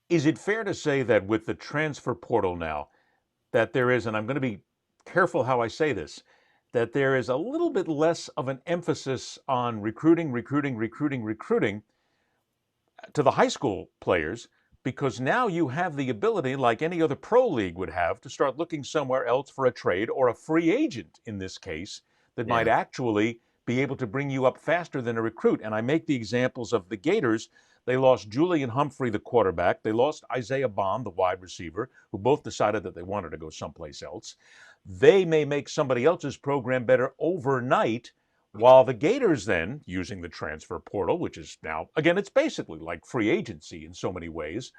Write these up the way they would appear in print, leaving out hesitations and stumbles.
Is it fair to say that with the transfer portal now, that there is, and I'm going to be careful how I say this, that there is a little bit less of an emphasis on recruiting to the high school players, because now you have the ability, like any other pro league would have, to start looking somewhere else for a trade or a free agent in this case that might Yeah. actually be able to bring you up faster than a recruit. And I make the examples of the Gators. They lost Julian Humphrey, the quarterback. They lost Isaiah Bond, the wide receiver, who both decided that they wanted to go someplace else. They may make somebody else's program better overnight, while the Gators then, using the transfer portal, which is now, again, it's basically like free agency in so many ways,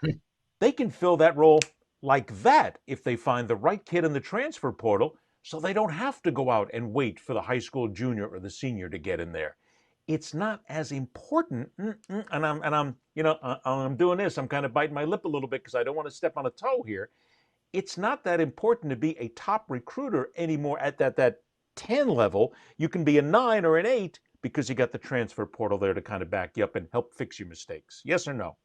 they can fill that role like that if they find the right kid in the transfer portal, so they don't have to go out and wait for the high school junior or the senior to get in there. It's not as important, I'm doing this. I'm kind of biting my lip a little bit because I don't want to step on a toe here. It's not that important to be a top recruiter anymore at that 10 level. You can be a 9 or an 8 because you got the transfer portal there to kind of back you up and help fix your mistakes. Yes or no?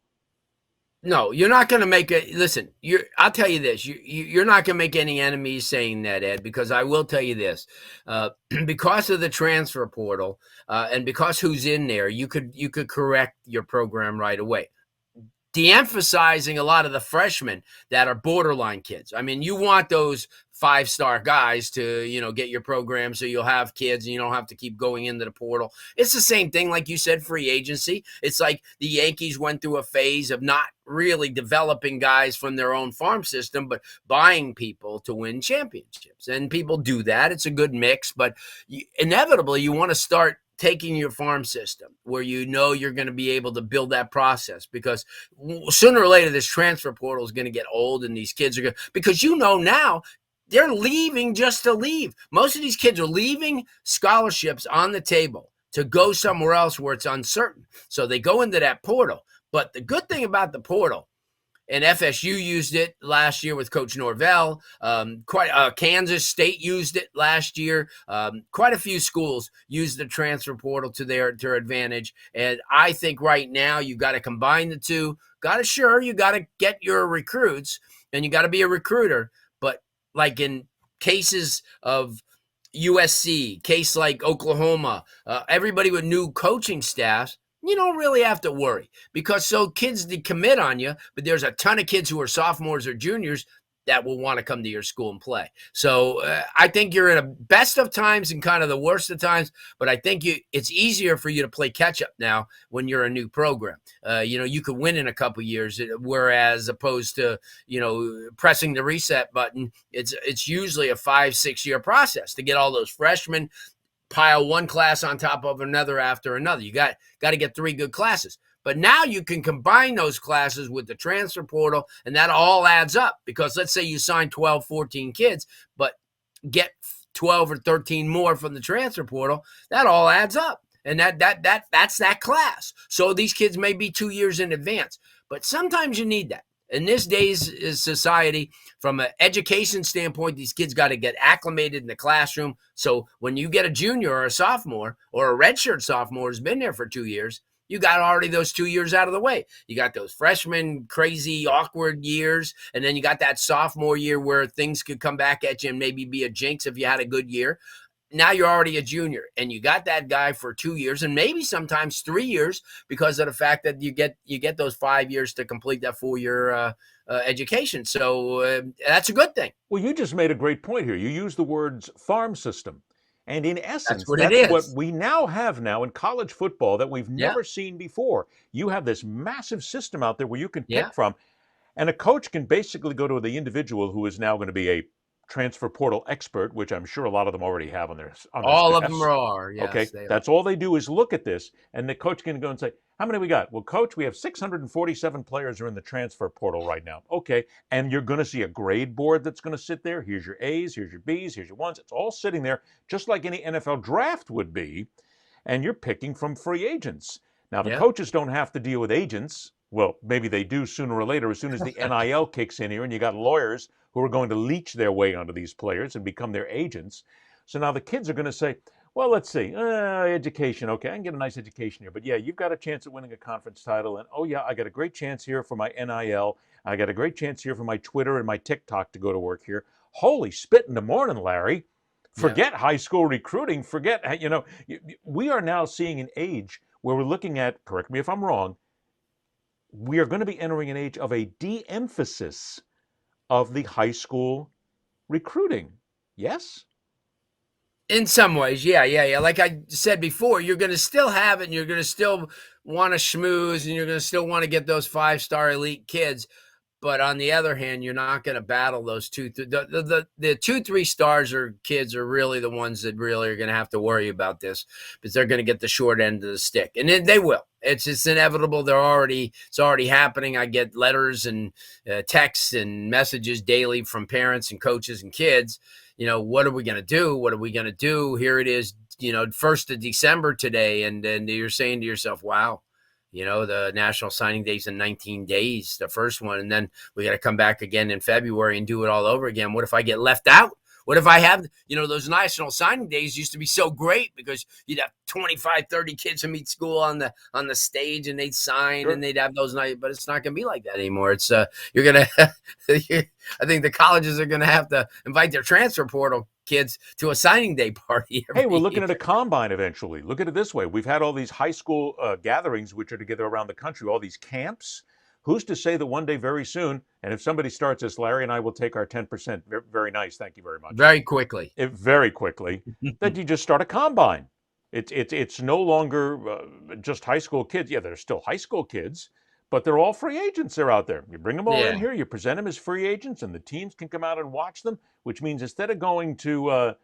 No, you're not going to make a listen. I'll tell you this: you're not going to make any enemies saying that, Ed. Because I will tell you this: because of the transfer portal, and because who's in there, you could correct your program right away, de-emphasizing a lot of the freshmen that are borderline kids. I mean, you want those five-star guys to, get your program so you'll have kids and you don't have to keep going into the portal. It's the same thing, like you said, free agency. It's like the Yankees went through a phase of not really developing guys from their own farm system, but buying people to win championships. And people do that. It's a good mix, but inevitably you want to start taking your farm system where you're going to be able to build that process, because sooner or later this transfer portal is going to get old and these kids are going to, because now they're leaving just to leave. Most of these kids are leaving scholarships on the table to go somewhere else where it's uncertain. So they go into that portal. But the good thing about the portal, and FSU used it last year with Coach Norvell. Kansas State used it last year. Quite a few schools used the transfer portal to their advantage. And I think right now you got to combine the two. You got to get your recruits, and you got to be a recruiter. But like in cases of USC, case like Oklahoma, everybody with new coaching staffs, you don't really have to worry, because so kids decommit on you, but there's a ton of kids who are sophomores or juniors that will want to come to your school and play. So I think you're in a best of times and kind of the worst of times, but I think it's easier for you to play catch up now when you're a new program. You could win in a couple years, whereas opposed to, pressing the reset button, it's usually a 5-6 year process to get all those freshmen, pile one class on top of another after another. You got to get 3 good classes. But now you can combine those classes with the transfer portal, and that all adds up, because let's say you sign 12, 14 kids, but get 12 or 13 more from the transfer portal, that all adds up. And that's that class. So these kids may be 2 years in advance, but sometimes you need that. In this day's society, from an education standpoint, these kids got to get acclimated in the classroom. So when you get a junior or a sophomore or a redshirt sophomore who's been there for 2 years, you got already those 2 years out of the way. You got those freshman, crazy, awkward years, and then you got that sophomore year where things could come back at you and maybe be a jinx if you had a good year. Now you're already a junior, and you got that guy for 2 years and maybe sometimes 3 years, because of the fact that you get those 5 years to complete that 4-year education. So that's a good thing. Well, you just made a great point here. You used the words farm system. And in That's essence, what it that's what is. we now have now in college football that we've Yeah, never seen before. You have this massive system out there where you can yeah. pick from, and a coach can basically go to the individual who is now going to be a transfer portal expert, which I'm sure a lot of them already have on their All of them staffs. are. Okay, Yes, they are. that's all they do is look at this, and the coach can go and say, "How many we got?" Well, coach, we have 647 players are in the transfer portal right now. Okay, and you're going to see a grade board that's going to sit there. Here's your A's, here's your B's, here's your ones. It's all sitting there, just like any NFL draft would be, and you're picking from free agents. Now, the Yeah. coaches don't have to deal with agents. Well, maybe they do sooner or later, as soon as the NIL kicks in here, and you got lawyers who are going to leech their way onto these players and become their agents. So now the kids are going to say, Well, let's see. Education. Okay, I can get a nice education here. But yeah, you've got a chance at winning a conference title. And oh, yeah, I got a great chance here for my NIL. I got a great chance here for my Twitter and my TikTok to go to work here. Holy spit in the morning, Larry. Yeah. Forget high school recruiting. Forget, we are now seeing an age where we're looking at, correct me if I'm wrong, we are going to be entering an age of a de emphasis of the high school recruiting. Yes? In some ways, yeah. Like I said before, you're going to still have it, and you're going to still want to schmooze, and you're going to still want to get those 5-star elite kids. But on the other hand, you're not going to battle those the 2-3 stars or kids are really the ones that really are going to have to worry about this, because they're going to get the short end of the stick, and they will. It's inevitable. It's already happening. I get letters and texts and messages daily from parents and coaches and kids. What are we going to do? What are we going to do? Here it is, 1st of December today. And then you're saying to yourself, wow, the national signing day's in 19 days, the first one. And then we got to come back again in February and do it all over again. What if I get left out? What if I have, those national signing days used to be so great because you'd have 25, 30 kids from each school on the stage, and they'd sign. Sure. And they'd have those nights, but it's not going to be like that anymore. It's you're going to, I think the colleges are going to have to invite their transfer portal kids to a signing day party. Hey, we're looking at a combine eventually. Look at it this way. We've had all these high school gatherings, which are together around the country, all these camps. Who's to say that one day very soon, and if somebody starts this, Larry and I will take our 10%. Very nice. Thank you very much. Very quickly. Very quickly. That you just start a combine. It's no longer just high school kids. Yeah, they're still high school kids, but they're all free agents. They're out there. You bring them all in here, you present them as free agents, and the teams can come out and watch them, which means instead of going to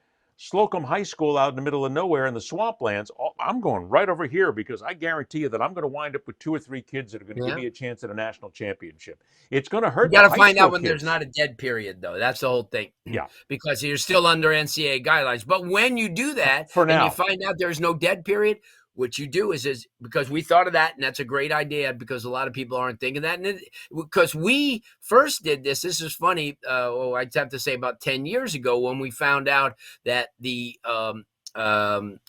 Slocum High School out in the middle of nowhere in the swamplands, I'm going right over here because I guarantee you that I'm going to wind up with 2 or 3 kids that are going to give me a chance at a national championship. It's going to hurt. You got to find out when there's not a dead period, though. That's the whole thing. Yeah. Because you're still under NCAA guidelines. But when you do that, and you find out there's no dead period, what you do is because we thought of that, and that's a great idea because a lot of people aren't thinking that. And because we first did this is funny. I'd have to say about 10 years ago when we found out that the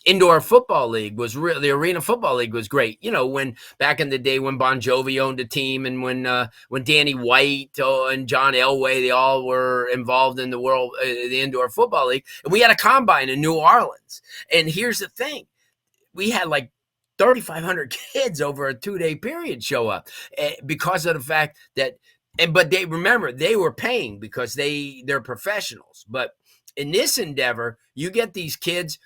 indoor football league was the arena football league was great. When back in the day when Bon Jovi owned a team, and when Danny White and John Elway, they all were involved in the indoor football league, and we had a combine in New Orleans. And here's the thing. We had like 3,500 kids over a 2-day period show up because of the fact that, but they were paying because they're professionals. But in this endeavor, you get these kids,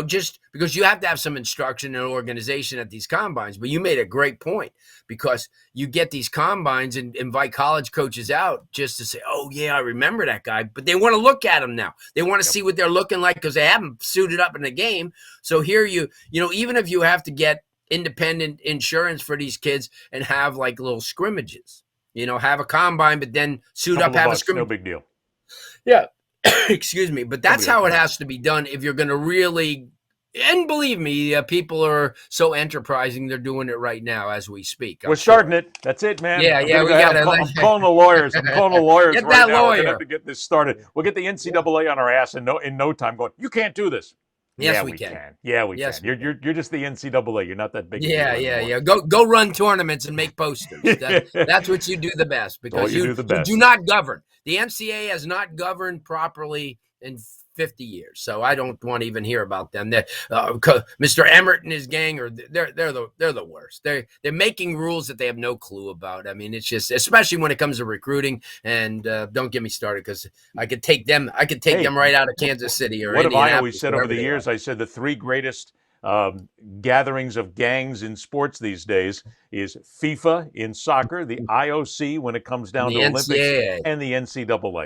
just because you have to have some instruction and organization at these combines. But you made a great point, because you get these combines and invite college coaches out just to say, oh, yeah, I remember that guy. But they want to look at him now. They want to see what they're looking like because they haven't suited up in the game. So here even if you have to get independent insurance for these kids and have like little scrimmages, have a combine, but then suit up, have a scrimmage. No big deal. Yeah. Excuse me, but that's how it has to be done if you're going to really, and believe me, people are so enterprising, they're doing it right now as we speak. We're starting it. That's it, man. Yeah, we got it. I'm calling the lawyers. Get right now. Lawyer. We're going to have to get this started. We'll get the NCAA on our ass in no time going, you can't do this. Yes, we can. Yeah, we can. You're just the NCAA. You're not that big. Yeah. Go run tournaments and make posters. That's what you do the best, because you do not govern. The NCAA has not governed properly in 50 years, so I don't want to even hear about them. Mr. Emmert and his gang they're the worst. They're making rules that they have no clue about. I mean, it's just, especially when it comes to recruiting. And don't get me started, because I could take them right out of Kansas City or what have I Indianapolis, always said over the years? I said the 3 greatest gatherings of gangs in sports these days is FIFA in soccer, the IOC when it comes down to Olympics, and the NCAA.